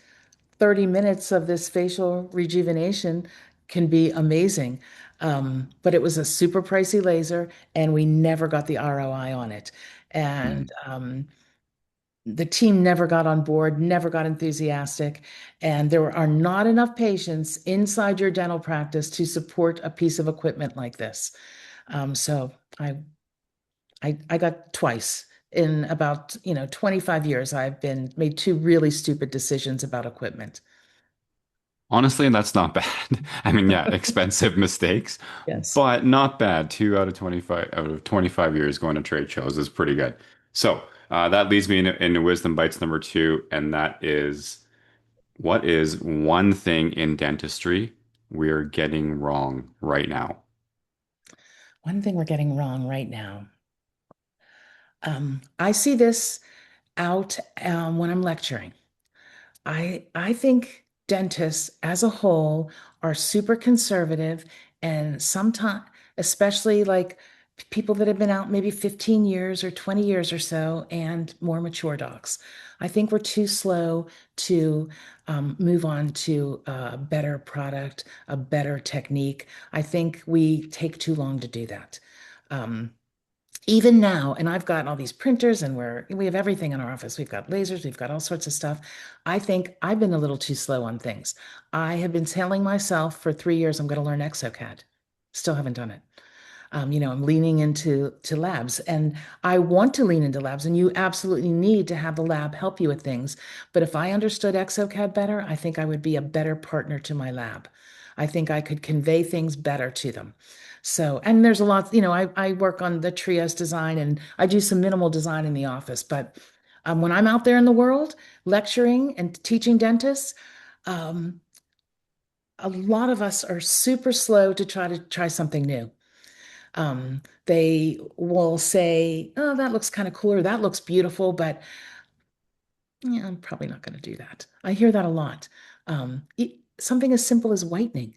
30 minutes of this facial rejuvenation can be amazing. But it was a super pricey laser, and we never got the ROI on it. And the team never got on board, never got enthusiastic. And there are not enough patients inside your dental practice to support a piece of equipment like this. So I got twice in about 25 years. I've been made two really stupid decisions about equipment.
Honestly, that's not bad. I mean, yeah, expensive mistakes,
Yes.
but not bad. 2 out of 25 years going to trade shows is pretty good. So that leads me into Wisdom Bites number two, and that is, what is one thing in dentistry we're getting wrong right now?
One thing we're getting wrong right now. I see this out when I'm lecturing. I think dentists as a whole are super conservative and sometimes, especially like people that have been out maybe 15 years or 20 years or so and more mature docs. I think we're too slow to move on to a better product, a better technique. I think we take too long to do that. Um, Even now, and I've got all these printers and we have everything in our office. We've got lasers, we've got all sorts of stuff. I think I've been a little too slow on things. I have been telling myself for 3 years I'm going to learn exocad. Still haven't done it. I'm leaning into to labs and I want to lean into labs, and you absolutely need to have the lab help you with things. But if I understood exocad better, I think I would be a better partner to my lab. I think I could convey things better to them. So, and there's a lot, I work on the trios design and I do some minimal design in the office. But when I'm out there in the world lecturing and teaching dentists, um, a lot of us are super slow to try something new. They will say, "Oh, that looks kind of cool," or "That looks beautiful," but yeah, I'm probably not going to do that. I hear that a lot. Something as simple as whitening.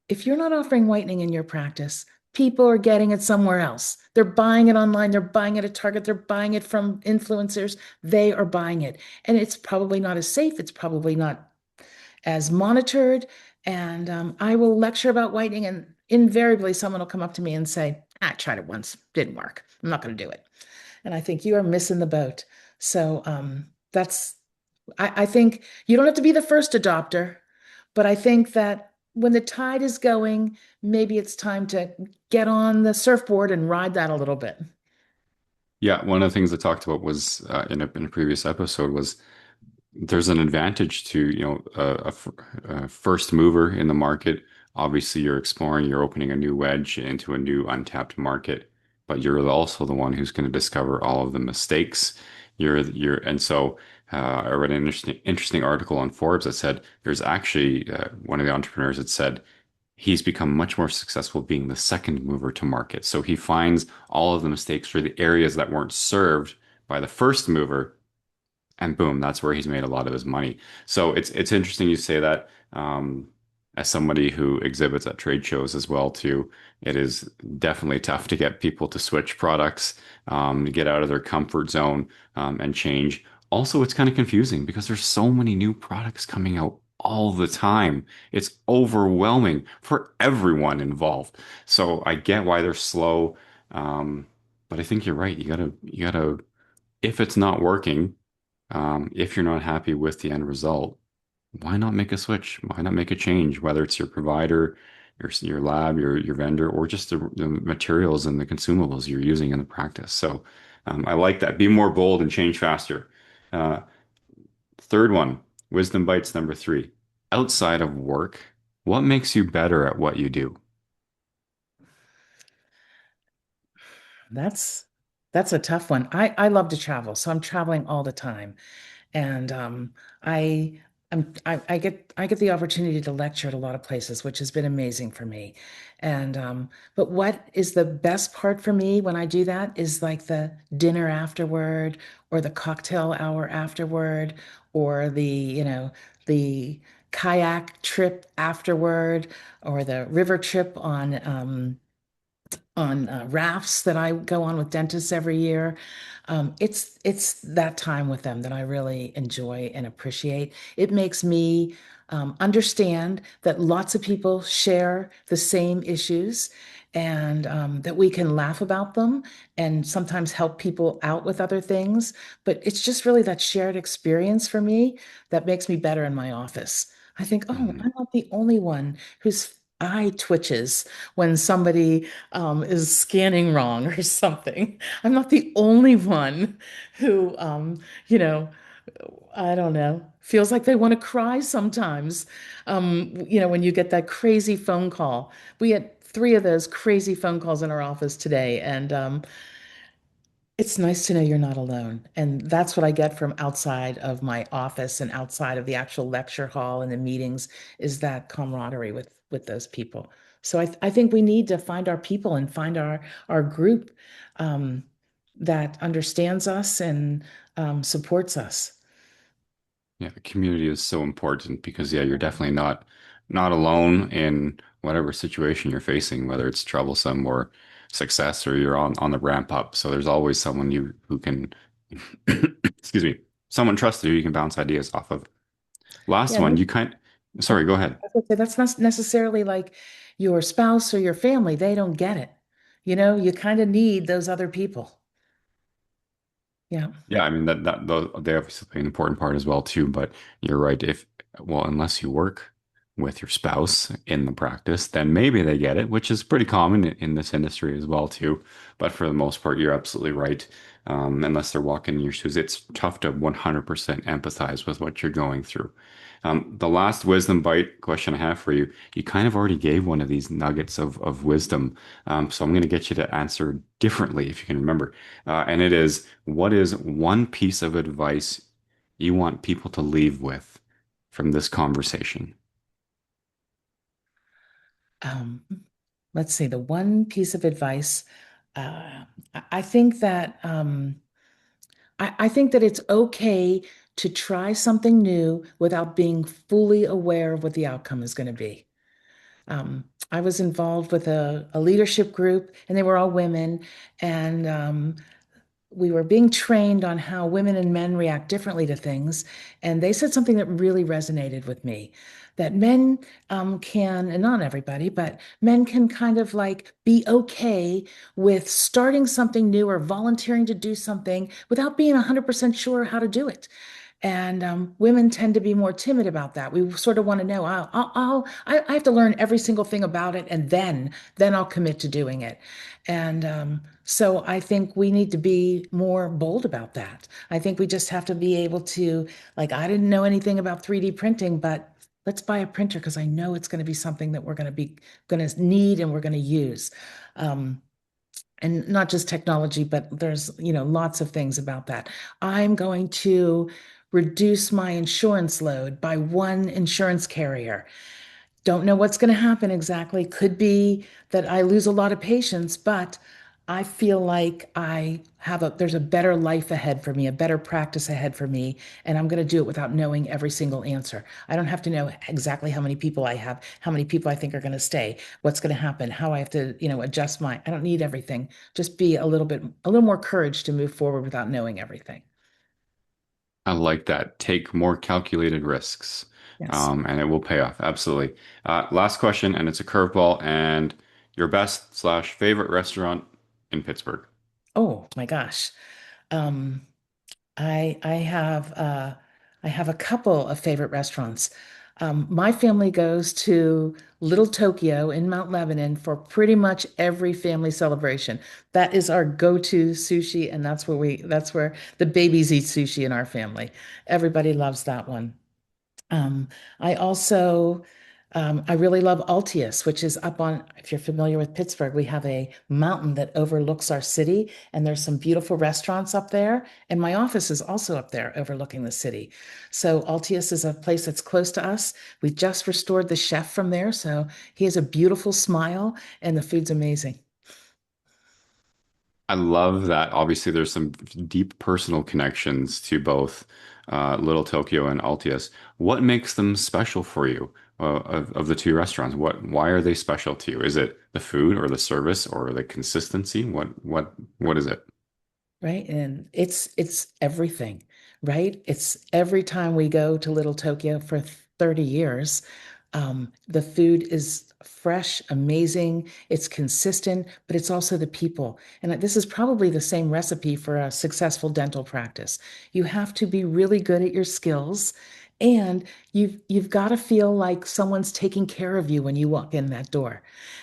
If you're not offering whitening in your practice, people are getting it somewhere else. They're buying it online, they're buying it at Target, they're buying it from influencers. They are buying it. And it's probably not as safe, it's probably not as monitored. And I will lecture about whitening, and invariably someone will come up to me and say, I tried it once, didn't work. I'm not going to do it. And I think you are missing the boat. So I think you don't have to be the first adopter, but I think that when the tide is going, maybe it's time to get on the surfboard and ride that a little bit.
Yeah, one of the things I talked about was in a previous episode was there's an advantage to, a first mover in the market. Obviously, you're exploring, you're opening a new wedge into a new untapped market, but you're also the one who's going to discover all of the mistakes. And so I read an interesting article on Forbes that said there's actually one of the entrepreneurs that said he's become much more successful being the second mover to market. So he finds all of the mistakes for the areas that weren't served by the first mover, And boom, that's where he's made a lot of his money. So it's interesting you say that. As somebody who exhibits at trade shows as well too, it is definitely tough to get people to switch products, to get out of their comfort zone, and change. Also, it's kind of confusing because there's so many new products coming out all the time. It's overwhelming for everyone involved. So I get why they're slow, but I think you're right. You gotta, if it's not working. If you're not happy with the end result, why not make a switch? Why not make a change? Whether it's your provider, your lab, your vendor, or just the materials and the consumables you're using in the practice. So I like that. Be more bold and change faster. Uh, Third one, wisdom bites number three. Outside of work, what makes you better at what you do?
That's that's a tough one. I love to travel, so I'm traveling all the time. And I I get the opportunity to lecture at a lot of places, which has been amazing for me. And but what is the best part for me when I do that is like the dinner afterward, or the cocktail hour afterward, or the kayak trip afterward, or the river trip on rafts that I go on with dentists every year. It's that time with them that I really enjoy and appreciate. It makes me understand that lots of people share the same issues, and that we can laugh about them and sometimes help people out with other things. But it's just really that shared experience for me that makes me better in my office. I think, oh,
Mhm.
I'm not the only one whose eye twitches when somebody is scanning wrong or something. I'm not the only one who, I don't know, feels like they want to cry sometimes. When you get that crazy phone call. We had three of those crazy phone calls in our office today, and it's nice to know you're not alone. And that's what I get from outside of my office and outside of the actual lecture hall and the meetings, is that camaraderie with those people. So I think we need to find our people and find our group um, that understands us and supports us.
Yeah, the community is so important because yeah, you're definitely not alone in whatever situation you're facing, whether it's troublesome or success or you're on the ramp up. So there's always someone you who can excuse me, someone trusted who you can bounce ideas off of. Last
Yeah,
one, you kind sorry, go ahead.
that's not necessarily like your spouse or your family. They don't get it. You kind of need those other people. Yeah.
Yeah, I mean they obviously play an important part as well too, but you're right. If well, unless you work with your spouse in the practice, then maybe they get it, which is pretty common in this industry as well too. But for the most part, you're absolutely right. Unless they're walking in your shoes, it's tough to 100% empathize with what you're going through. The last wisdom bite question I have for you, you kind of already gave one of these nuggets of wisdom. So I'm going to get you to answer differently if you can remember. And it is, what is one piece of advice you want people to leave with from this conversation?
Um, let's see, the one piece of advice, I think that I think that it's okay to try something new without being fully aware of what the outcome is going to be. I was involved with a leadership group, and they were all women, and we were being trained on how women and men react differently to things. And they said something that really resonated with me, that men can, and not everybody, but men can kind of like be okay with starting something new or volunteering to do something without being 100% sure how to do it. And women tend to be more timid about that. We sort of want to know, I have to learn every single thing about it, and then I'll commit to doing it. And so I think we need to be more bold about that. I think we just have to be able to, like, I didn't know anything about 3D printing, but let's buy a printer because I know it's going to be something that we're going to need and we're going to use. Um, and not just technology, but there's, lots of things about that. I'm going to reduce my insurance load by one insurance carrier. Don't know what's going to happen exactly. Could be that I lose a lot of patients, but I feel like there's a better life ahead for me, a better practice ahead for me, and I'm going to do it without knowing every single answer. I don't have to know exactly how many people I have, how many people I think are going to stay, what's going to happen, how I have to, adjust I don't need everything. Just be a little more courage to move forward without knowing everything.
I like that. Take more calculated risks,
Yes.
and it will pay off. Absolutely. Last question, and it's a curveball. And your best slash favorite restaurant in Pittsburgh?
Oh my gosh. Um, I have a couple of favorite restaurants. My family goes to Little Tokyo in Mount Lebanon for pretty much every family celebration. That is our go-to sushi, and that's where the babies eat sushi in our family. Everybody loves that one. Um, I also, I really love Altius, which is up on, if you're familiar with Pittsburgh, we have a mountain that overlooks our city, and there's some beautiful restaurants up there. And my office is also up there overlooking the city. So Altius is a place that's close to us. We just restored the chef from there, so he has a beautiful smile, and the food's amazing.
I love that. Obviously, there's some deep personal connections to both Little Tokyo and Altius. What makes them special for you, of the two restaurants? Why are they special to you? Is it the food or the service or the consistency? What is it?
Right? And it's everything, right? It's every time we go to Little Tokyo for 30 years, the food is fresh, amazing, it's consistent, but it's also the people. And this is probably the same recipe for a successful dental practice. You have to be really good at your skills, and you've got to feel like someone's taking care of you when you walk in that door.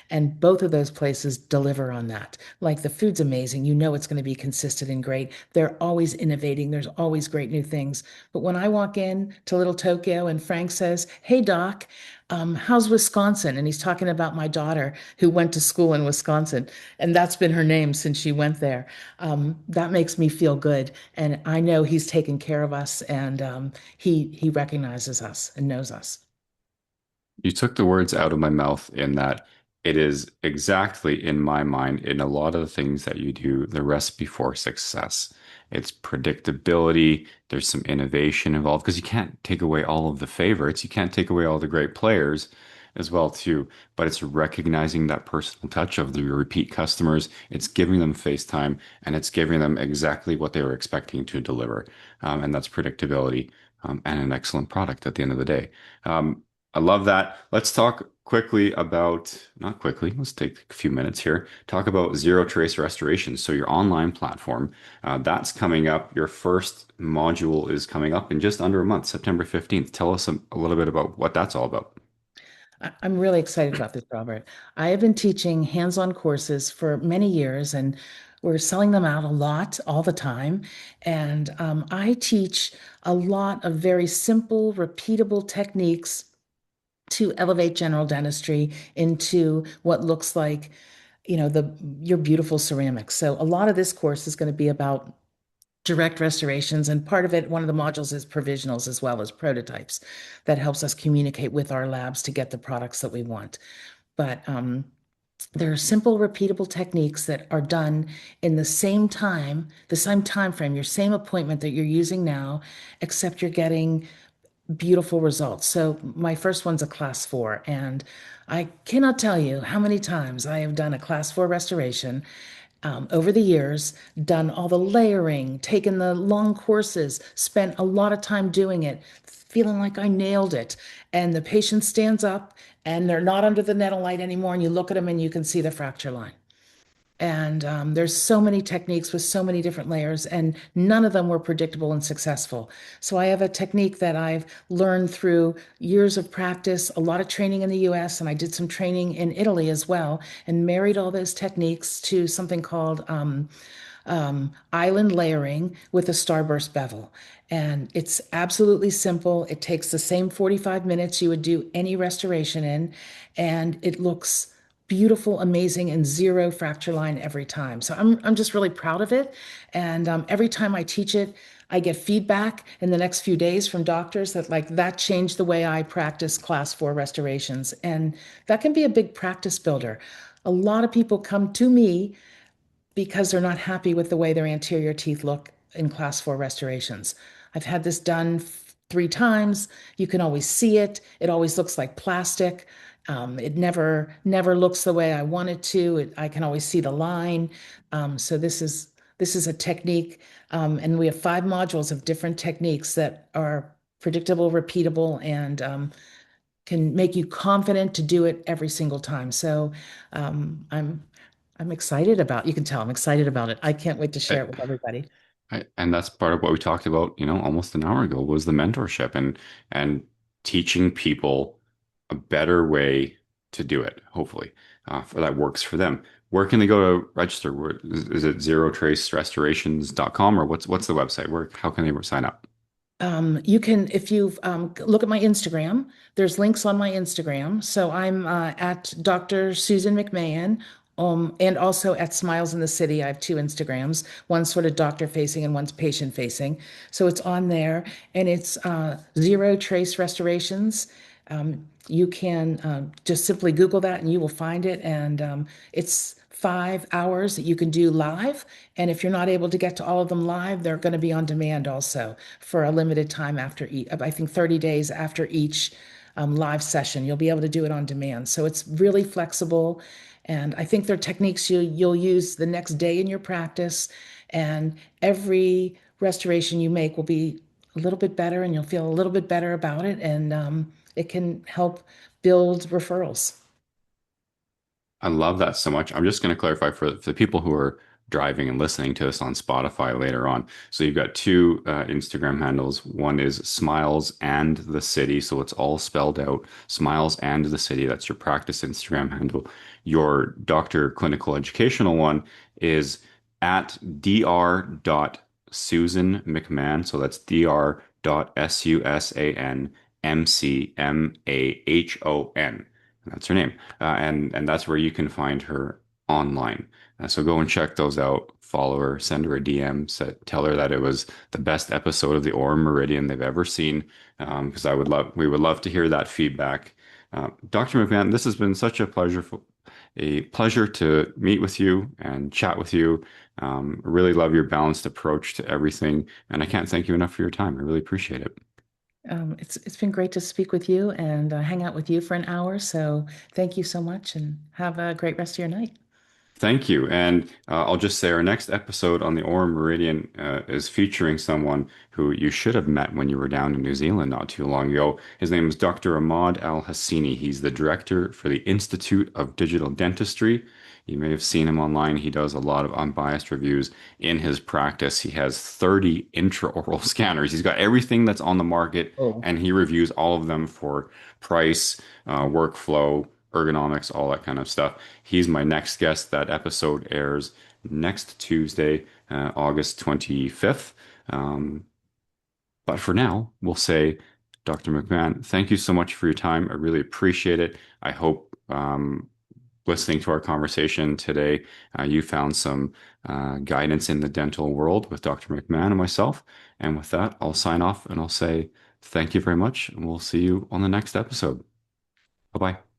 And both of those places deliver on that. Like the food's amazing. You know it's going to be consistent and great. They're always innovating. There's always great new things. But when I walk in to Little Tokyo and Frank says, "Hey, Doc, how's Wisconsin?" And he's talking about my daughter who went to school in Wisconsin, and that's been her name since she went there. That makes me feel good, and I know he's taking care of us, and he recognizes us and knows us.
You took the words out of my mouth in that it is exactly in my mind in a lot of the things that you do, the recipe for success. It's predictability. There's some innovation involved because you can't take away all of the favorites. You can't take away all the great players as well too. But it's recognizing that personal touch of the repeat customers. It's giving them face time and it's giving them exactly what they were expecting to deliver. And that's predictability, and an excellent product at the end of the day. I love that. Let's talk quickly about, not quickly, let's take a few minutes here. Talk about Zero Trace Restoration. So, your online platform, that's coming up. Your first module is coming up in just under a month, September 15th. Tell us a little bit about what that's all about.
I'm really excited about this, Robert. I have been teaching hands-on courses for many years, and we're selling them out a lot all the time. And I teach a lot of very simple, repeatable techniques to elevate general dentistry into what looks like, your beautiful ceramics. So a lot of this course is going to be about direct restorations, and part of it, one of the modules is provisionals as well as prototypes. That helps us communicate with our labs to get the products that we want. But there are simple, repeatable techniques that are done in the same time frame, your same appointment that you're using now, except you're getting beautiful results. So my first one's a class 4, and I cannot tell you how many times I have done a class 4 restoration over the years, done all the layering, taken the long courses, spent a lot of time doing it, feeling like I nailed it. And the patient stands up and they're not under the nettle light anymore, and you look at them and you can see the fracture line. And there's so many techniques with so many different layers, and none of them were predictable and successful. So I have a technique that I've learned through years of practice, a lot of training in the US, and I did some training in Italy as well, and married all those techniques to something called island layering with a starburst bevel. And it's absolutely simple. It takes the same 45 minutes you would do any restoration in, and it looks beautiful, amazing, and zero fracture line every time. So I'm just really proud of it. And every time I teach it, I get feedback in the next few days from doctors that like that changed the way I practice class 4 restorations. And that can be a big practice builder. A lot of people come to me because they're not happy with the way their anterior teeth look in class 4 restorations. I've had this done 3 times. You can always see it. It always looks like plastic. It never looks the way I want it to. I can always see the line. So this is a technique, and we have 5 modules of different techniques that are predictable, repeatable, and can make you confident to do it every single time. So I'm excited about. You can tell I'm excited about it. I can't wait to share it with everybody.
And that's part of what we talked about, almost an hour ago was the mentorship and teaching people a better way to do it, hopefully, for that works for them. Where can they go to register? Is it zerotracerestorations.com or what's the website? How can they sign up?
You can, if you look at my Instagram, there's links on my Instagram. So I'm at Dr. Susan McMahon, and also at Smiles in the City. I have 2 Instagrams. One's sort of doctor facing and one's patient facing. So it's on there, and it's Zero Trace Restorations. You can just simply Google that and you will find it. And it's 5 hours that you can do live. And if you're not able to get to all of them live, they're going to be on demand also for a limited time after each, I think 30 days after each live session. You'll be able to do it on demand. So it's really flexible. And I think they're techniques you'll use the next day in your practice. And every restoration you make will be a little bit better and you'll feel a little bit better about it. And it can help build referrals.
I love that so much. I'm just going to clarify for the people who are driving and listening to this on Spotify later on. So you've got two Instagram handles. One is Smiles and the City. So it's all spelled out. Smiles and the City. That's your practice Instagram handle. Your doctor clinical educational one is at dr.susan McMahon. So that's dr.susanmcmahon. That's her name. And that's where you can find her online. So go and check those out. Follow her, send her a DM, tell her that it was the best episode of the Orem Meridian they've ever seen. Because we would love to hear that feedback. Dr. McMahon, this has been such a pleasure to meet with you and chat with you. I really love your balanced approach to everything, and I can't thank you enough for your time. I really appreciate it.
It's been great to speak with you and hang out with you for an hour. So thank you so much and have a great rest of your night.
Thank you. And I'll just say our next episode on the Orem Meridian is featuring someone who you should have met when you were down in New Zealand not too long ago. His name is Dr. Ahmad Al-Hassini. He's the director for the Institute of Digital Dentistry. You may have seen him online. He does a lot of unbiased reviews in his practice. He has 30 intraoral scanners. He's got everything that's on the market,
Oh.
and he reviews all of them for price, workflow, ergonomics, all that kind of stuff. He's my next guest. That episode airs next Tuesday, August 25th. Um, but for now, we'll say, Dr. McMahon, thank you so much for your time. I really appreciate it. I hope listening to our conversation today, you found some guidance in the dental world with Dr. McMahon and myself. And with that, I'll sign off and I'll say thank you very much, and we'll see you on the next episode. Bye bye.